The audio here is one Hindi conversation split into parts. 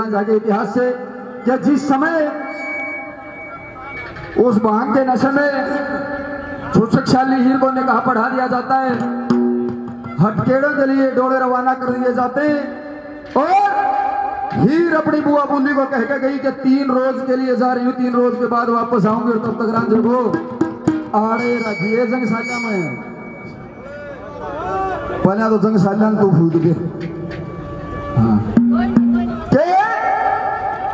रांझा के इतिहास से कि जिस समय उस भांग के नशे में छुच्छकशाली हीर को निकाह पढ़ा दिया जाता है, हटकेड़ों के लिए डोले रवाना कर दिए जाते हैं और हीर अपनी बुआ बूंदी को कह के गई कि 3 रोज के लिए जा रही हूँ, 3 रोज के बाद वापस आऊंगी और तब तक रांझे को आड़े रखिए जंग साजा में। पहले तो जंग साजा तो फूट के हाँ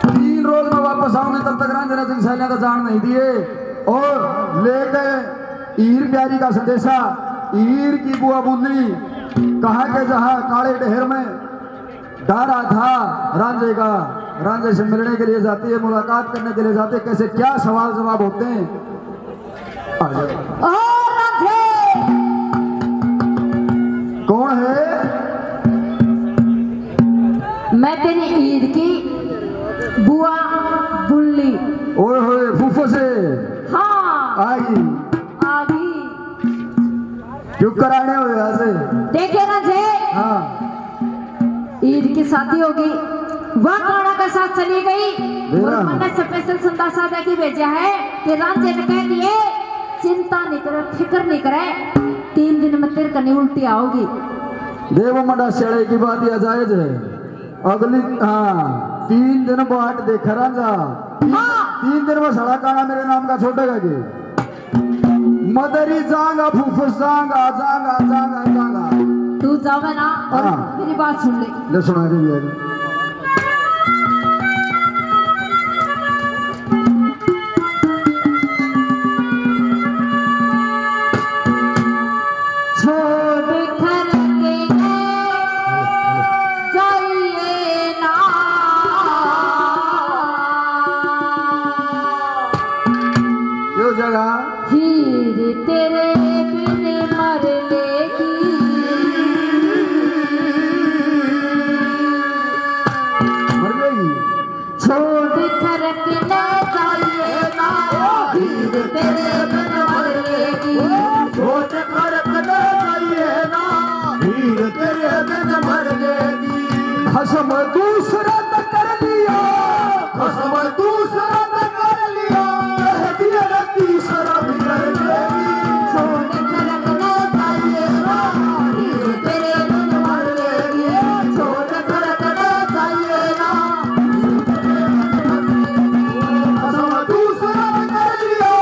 3 रोज में वापस आऊंगे तब तक रांझे ने जंग साजा का जान नहीं दिए और ले गए हीर प्यारी का संदेशा। हीर की बुआ बूंदी कहा के जहां काले डहर में डारा था रांझे का, रांझे से मिलने के लिए जाती है, मुलाकात करने के लिए जाते हैं, कैसे क्या सवाल जवाब होते हैं। कौन है? मैं तेरी ईद की बुआ बुल्ली। ओए होए फूफो से हाँ आई क्यों कराने हो यहाँ से? देखे रांझे हाँ ईद की शादी होगी, वह काना के साथ चली गई और हाँ। मैंने स्पेशल संदेशा दे के भेजा है कि रांझे ने कह दिए चिंता नहीं करे, फिक्र नहीं करे, 3 दिन में तेरे कनी उल्टी आओगी। देवो मंडा शेड़े की बात यह जायज है। अगली हाँ 3 दिन बाट देखा रांझा। हाँ। 3 दिन में सड़ा काना मेरे नाम का छोटेगा कि मदरी जांगा फूफस जांगा जांगा जांगा जांगा। तू जावे ना और हाँ। मेरी बात सुन ले। ले सुना दे यार। छोड़ कर के जाइए ना यो जगह हीर तेरे बिन मर लेगी। मर गई। छोड़ कर के जाइए ना हीर तेरे बिन मर लेगी। छोड़ कर जाइए ना हीर तेरे बिन मर गई। कसम दूसरा न कर लिया, कसम दूसरा न कर लिया, कह दिया न तीसरा भी कर लेगी। छोड़ कर जाइए ना हीर तेरे बिन मर लेगी। छोड़ कर जाइए ना कसम दूसरा न कर लिया,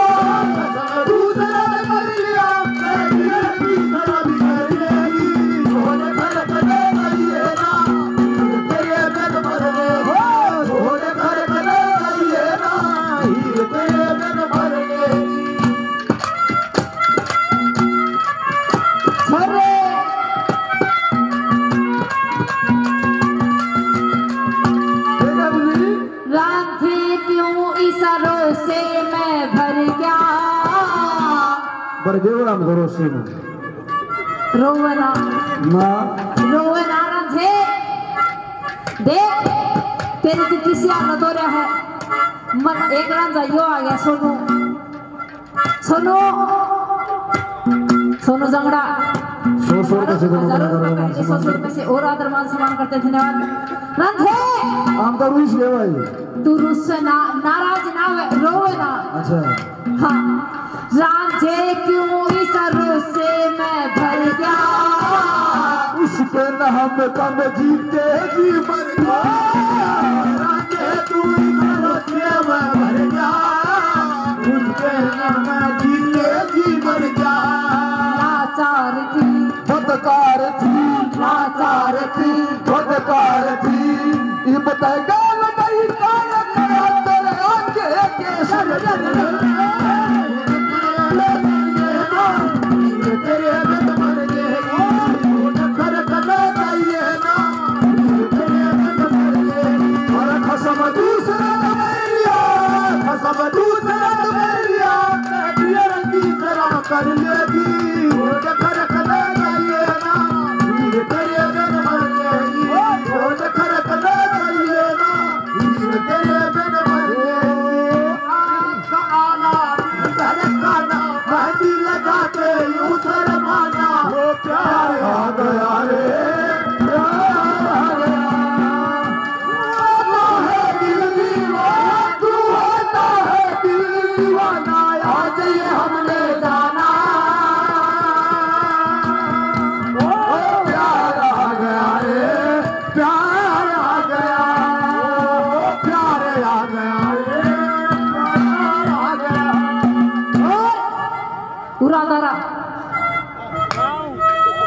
कसम दूसरा न कर लिया, कह दिया न तीसरा भी कर लेगी। छोड़ कर जाइए ना हीर तेरे बिन मर गई। छोड़ कर जाइए ना हीर तेरे बिन मर गई। अरे देखा बुझी? रांझे क्यों इशारों से मैं भर गया। बरगेवराम करो सुनो रोवना ना रोवना रांझे देख तेरी तो किसी हालत हो रहा है। मन एक रांझा यो आ गया सोनू सोनू सोनू जंगड़ा सौ रुपए से दोनों बना करो मान 100 सम्मान। रुपए से और आदर मान सम्मान करते धन्यवाद। रांझे आम तो रूस गए भाई। तू रुस्से ना नाराज ना रोवे ना। अच्छा हाँ रांझे क्यों इस से मैं भर गया। उसके नाम कम जीते जी मर गया। रांझे तू से मैं मर गया। उसके नाम जीते जी मर गया। लाचार थी बदकार थी, लाचार थी बदकार थी, इब्त गाल गई काया करा तेरे आगे केसर तेरे बिन मर गई। छोड़ कर जाइए ना तेरे बिन मर गई। और कसम दूसरा न कर लिया, कसम दूसरा न कर लिया, दिया रंगी जरा कर लेगी। छोड़ कर जाइए ना हीर तेरे बिन मर गई। छोड़ कर जाइए ना हीर तेरे बिन मर गई। आला धड़काना मेहंदी लगाते यूं शर्माना, वो प्यार आ गया रे, प्यार आ गया।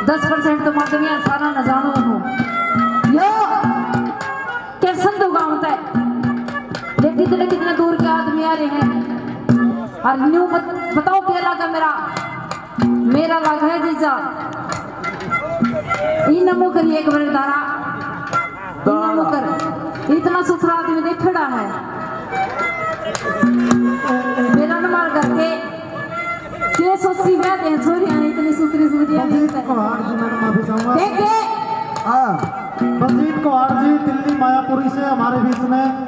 10% तो मदमिया सारा न जानो हो यो कैसन तो गाँव तय देख कितने कितने दूर के आदमी आ रहे हैं और न्यू बताओ क्या लगा मेरा लगा है जीजा इन नमो करिए एक बार दारा इन नमो कर इतना सुथरा आदमी देखड़ा है मेरा नंबर करके के सोची बात है छोरियां इतनी सुथरी सुथरियां बलजीत कुमार जी दिल्ली मायापुरी से हमारे बीच में